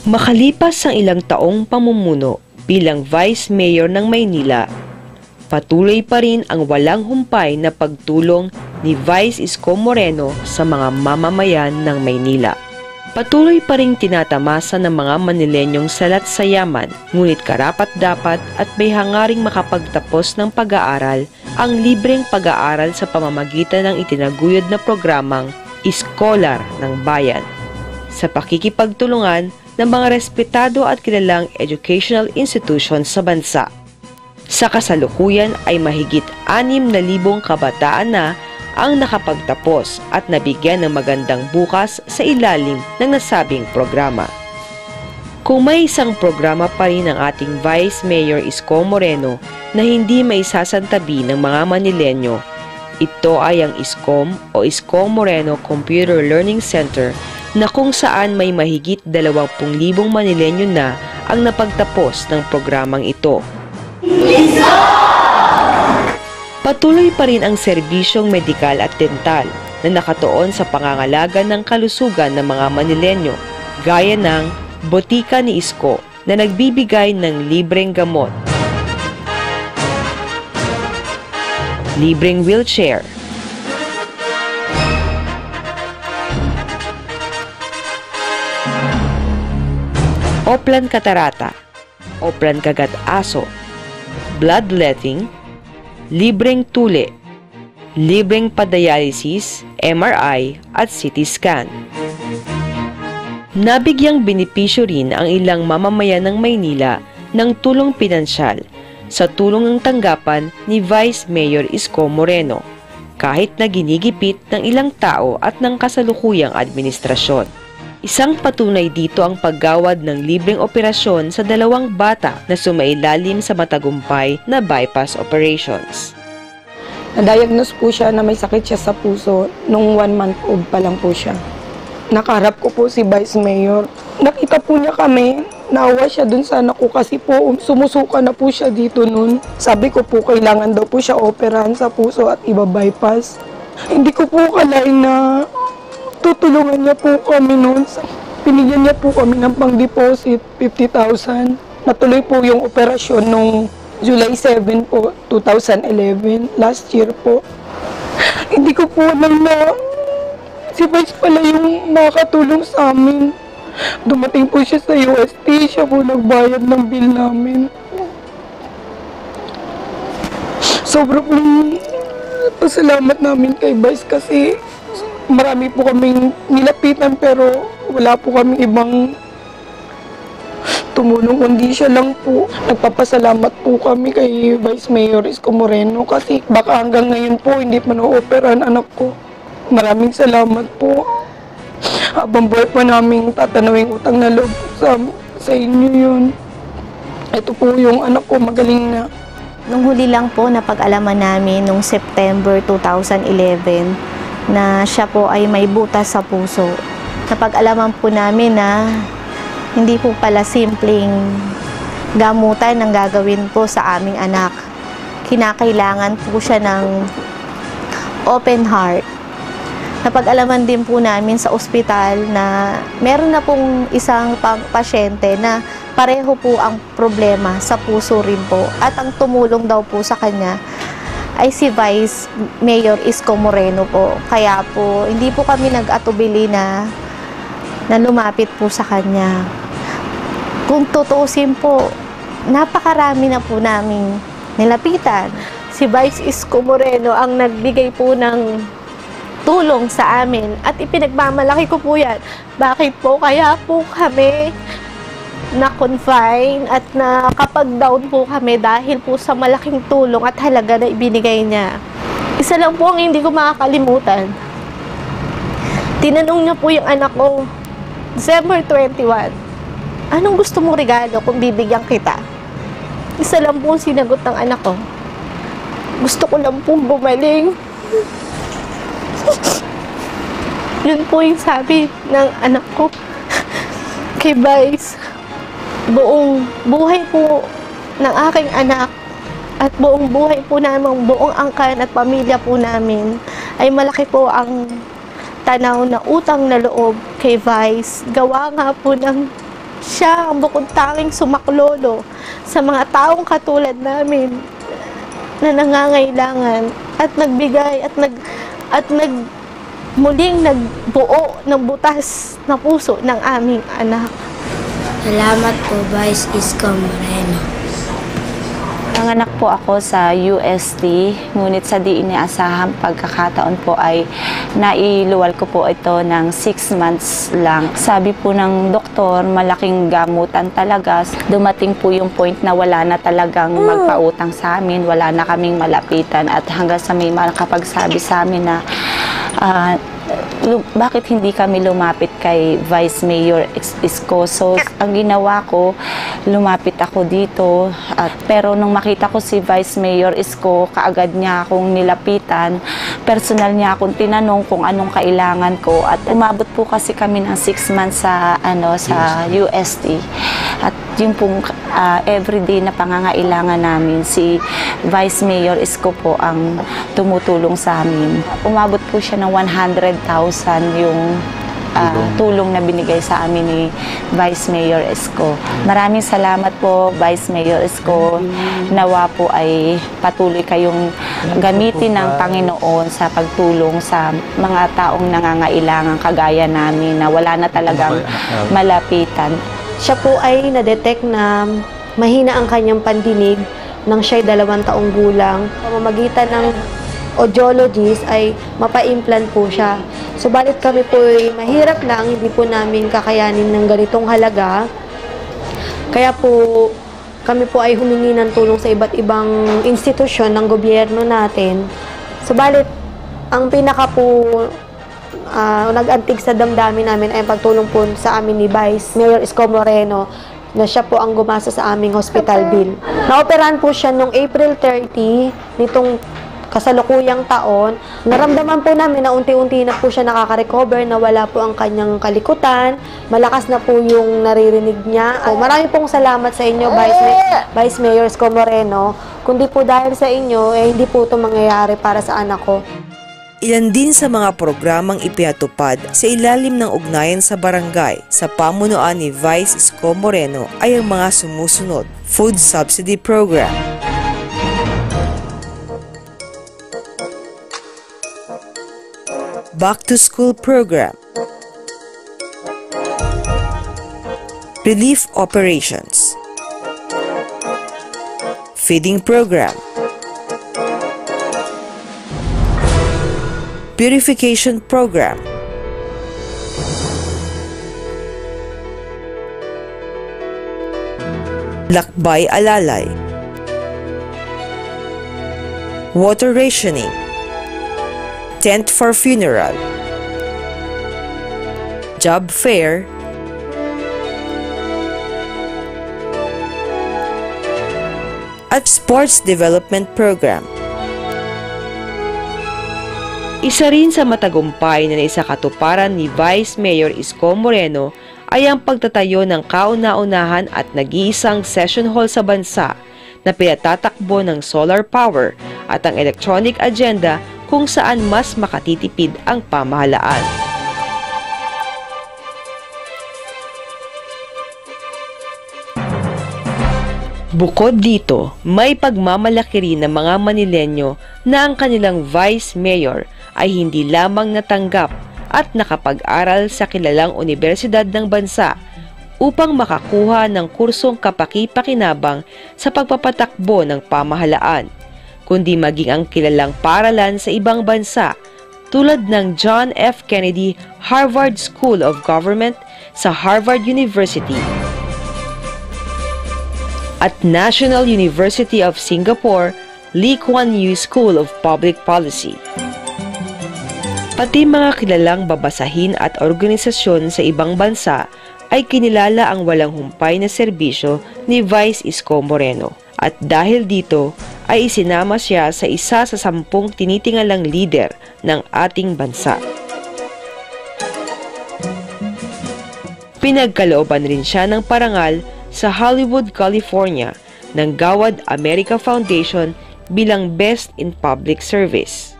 Makalipas ang ilang taong pamumuno bilang Vice Mayor ng Maynila, patuloy pa rin ang walang humpay na pagtulong ni Vice Isko Moreno sa mga mamamayan ng Maynila. Patuloy pa rin tinatamasa ng mga Manilenyong salat sa yaman, ngunit karapat-dapat at may hangaring makapagtapos ng pag-aaral ang libreng pag-aaral sa pamamagitan ng itinaguyod na programang Iskolar ng Bayan, sa pakikipagtulungan ng mga respetado at kilalang educational institutions sa bansa. Sa kasalukuyan ay mahigit 6,000 kabataan na ang nakapagtapos at nabigyan ng magandang bukas sa ilalim ng nasabing programa. Kung may isang programa pa rin ang ating Vice Mayor Isko Moreno na hindi maisasantabi ng mga Manilenyo, ito ay ang ISCOM o Isko Moreno Computer Learning Center na kung saan may mahigit 20,000 Manilenyo na ang napagtapos ng programang ito. Patuloy pa rin ang serbisyong medikal at dental na nakatuon sa pangangalaga ng kalusugan ng mga Manilenyo, gaya ng Botika ni Isko na nagbibigay ng libreng gamot, libreng wheelchair, Oplan Katarata, Oplan Kagat Aso, bloodletting, libreng tule, libreng padialysis, MRI at CT scan. Nabigyang benepisyo rin ang ilang mamamayan ng Maynila ng tulong pinansyal sa tulong ng tanggapan ni Vice Mayor Isko Moreno, kahit na ginigipit ng ilang tao at ng kasalukuyang administrasyon. Isang patunay dito ang paggawad ng libreng operasyon sa 2 bata na sumailalim sa matagumpay na bypass operations. Na-diagnose po siya na may sakit siya sa puso nung 1 month old pa lang po siya. Nakaharap ko po si Vice Mayor. Nakita po niya kami, naawa siya dun sa anak ko kasi po sumusuka na po siya dito nun. Sabi ko po kailangan daw po siya operahan sa puso at iba-bypass. Hindi ko po kalain na tutulungan niya po kami noon. Pinigyan niya po kami ng pang-deposit, 50,000. Natuloy po yung operasyon nung July 7 po, 2011, last year po. Hindi ko po alam na si Vice pala yung nakatulong sa amin. Dumating po siya sa UST, siya po nagbayad ng bill namin. Sobrang pasalamat namin kay Vice kasi marami po kaming nilapitan pero wala po kaming ibang tumulong kundi siya lang po. Nagpapasalamat po kami kay Vice Mayor Isko Moreno kasi baka hanggang ngayon po hindi pa na-operahan anak ko. Maraming salamat po. Habang buhay pa namin tatanawing utang na loob sa inyo yun. Ito po yung anak ko, magaling na. Nung huli lang po napag-alaman namin nung September 2011 na siya po ay may butas sa puso. Napag-alaman po namin na hindi po pala simpleng gamutan ang gagawin po sa aming anak. Kinakailangan po siya ng open heart. Napag-alaman din po namin sa ospital na meron na pong isang pasyente na pareho po ang problema sa puso rin po. At ang tumulong daw po sa kanya ay si Vice Mayor Isko Moreno po. Kaya po, hindi po kami nag-atubili na lumapit po sa kanya. Kung tutuusin po, napakarami na po naming nilapitan. Si Vice Isko Moreno ang nagbigay po ng tulong sa amin at ipinagmamalaki ko po yan. Bakit po kaya po kami na-confine at nakapag-down po kami dahil po sa malaking tulong at halaga na ibinigay niya. Isa lang po ang hindi ko makakalimutan. Tinanong niya po yung anak ko, December 21, anong gusto mong regalo kung bibigyan kita? Isa lang po ang sinagot ng anak ko, gusto ko lang pong gumaling. Yun po yung sabi ng anak ko kay Vice. Buong buhay po ng aking anak at buong buhay po namin, buong angkan at pamilya po namin ay malaki po ang tanaw na utang na loob kay Vice. Gawa nga po ng Siya ang bukod tanging sumaklolo sa mga taong katulad namin na nangangailangan at nagbigay at muling nagbuo ng butas na puso ng aming anak. Salamat po, Vice Isko Moreno. Nanganak po ako sa UST, ngunit sa di iniasahang pagkakataon po ay nailuwal ko po ito ng 6 months lang. Sabi po ng doktor, malaking gamutan talaga. Dumating po yung point na wala na talagang magpautang sa amin, wala na kaming malapitan at hanggang sa may makapagsabi sa amin na bakit hindi kami lumapit kay Vice Mayor Isko. So, ang ginawa ko, lumapit ako dito. Pero nung makita ko si Vice Mayor Isko, kaagad niya akong nilapitan. Personal niya akong tinanong kung anong kailangan ko. At umabot po kasi kami ng 6 months sa UST. At yung pong everyday na pangangailangan namin, si Vice Mayor Isko po ang tumutulong sa amin. Umabot po siya ng 100,000 yung tulong na binigay sa amin ni Vice Mayor Isko. Maraming salamat po, Vice Mayor Isko. Nawa po ay patuloy kayong gamitin ng Panginoon sa pagtulong sa mga taong nangangailangan kagaya namin na wala na talagang malapitan. Siya po ay na-detect na mahina ang kanyang pandinig nang siya'y 2 taong gulang. Pamamagitan ng audiologist ay mapa-implant po siya. Subalit kami po ay mahirap lang, hindi po namin kakayanin ng ganitong halaga. Kaya po kami po ay humingi ng tulong sa iba't ibang institusyon ng gobyerno natin. Subalit ang pinaka po nag-antig sa damdamin namin ay pagtulong po sa amin ni Vice Mayor Isko Moreno na siya po ang gumasa sa aming hospital bill. Naoperahan po siya noong April 30 nitong kasalukuyang taon. Naramdaman po namin na unti-unti na po siya nakaka-recover, na wala po ang kanyang kalikutan, malakas na po yung naririnig niya. Marami pong salamat sa inyo, Vice Mayor Isko Moreno. Kundi po dahil sa inyo, hindi po ito mangyayari para sa anak ko. Ilan din sa mga programang ipinatupad sa ilalim ng ugnayan sa barangay sa pamunuan ni Vice Isko Moreno ay ang mga sumusunod: Food Subsidy Program, Back to School Program, Relief Operations, Feeding Program, Purification Program, Lakbay Alalay, Water Rationing, Tent for Funeral, Job Fair, at Sports Development Program. Isa rin sa matagumpay na naisakatuparan ni Vice Mayor Isko Moreno ay ang pagtatayo ng kauna-unahan at nag-iisang session hall sa bansa na pinatatakbo ng solar power at ang electronic agenda kung saan mas makatitipid ang pamahalaan. Bukod dito, may pagmamalaki rin ng mga Manilenyo na ang kanilang Vice Mayor ay hindi lamang natanggap at nakapag-aral sa kilalang universidad ng bansa upang makakuha ng kursong kapaki-pakinabang sa pagpapatakbo ng pamahalaan, kundi maging ang kilalang paaralan sa ibang bansa tulad ng John F. Kennedy Harvard School of Government sa Harvard University at National University of Singapore Lee Kuan Yew School of Public Policy. Pati mga kilalang babasahin at organisasyon sa ibang bansa ay kinilala ang walang humpay na serbisyo ni Vice Isko Moreno. At dahil dito ay isinama siya sa isa sa 10 tinitingalang leader ng ating bansa. Pinagkalooban rin siya ng parangal sa Hollywood, California ng Gawad America Foundation bilang Best in Public Service.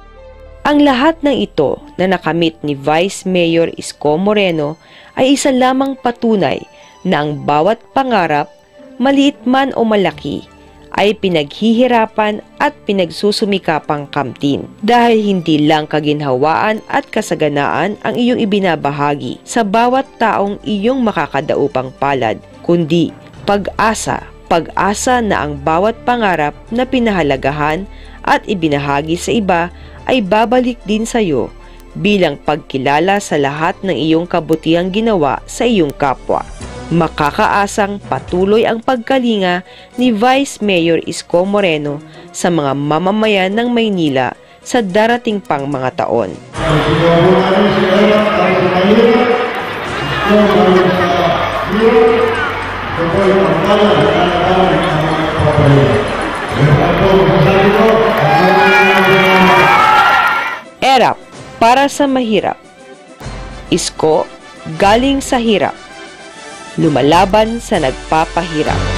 Ang lahat ng ito na nakamit ni Vice Mayor Isko Moreno ay isa lamang patunay na ang bawat pangarap, maliit man o malaki, ay pinaghihirapan at pinagsusumikapang kamtin dahil hindi lang kaginhawaan at kasaganaan ang iyong ibinabahagi sa bawat taong iyong makakadaupang palad, kundi pag-asa na ang bawat pangarap na pinahalagahan at ibinahagi sa iba ay babalik din sa iyo bilang pagkilala sa lahat ng iyong kabutihang ginawa sa iyong kapwa. Makakaasang patuloy ang pagkalinga ni Vice Mayor Isko Moreno sa mga mamamayan ng Maynila sa darating pang mga taon. ERAP para sa mahirap. Isko galing sa hirap. Lumalaban sa nagpapahirap.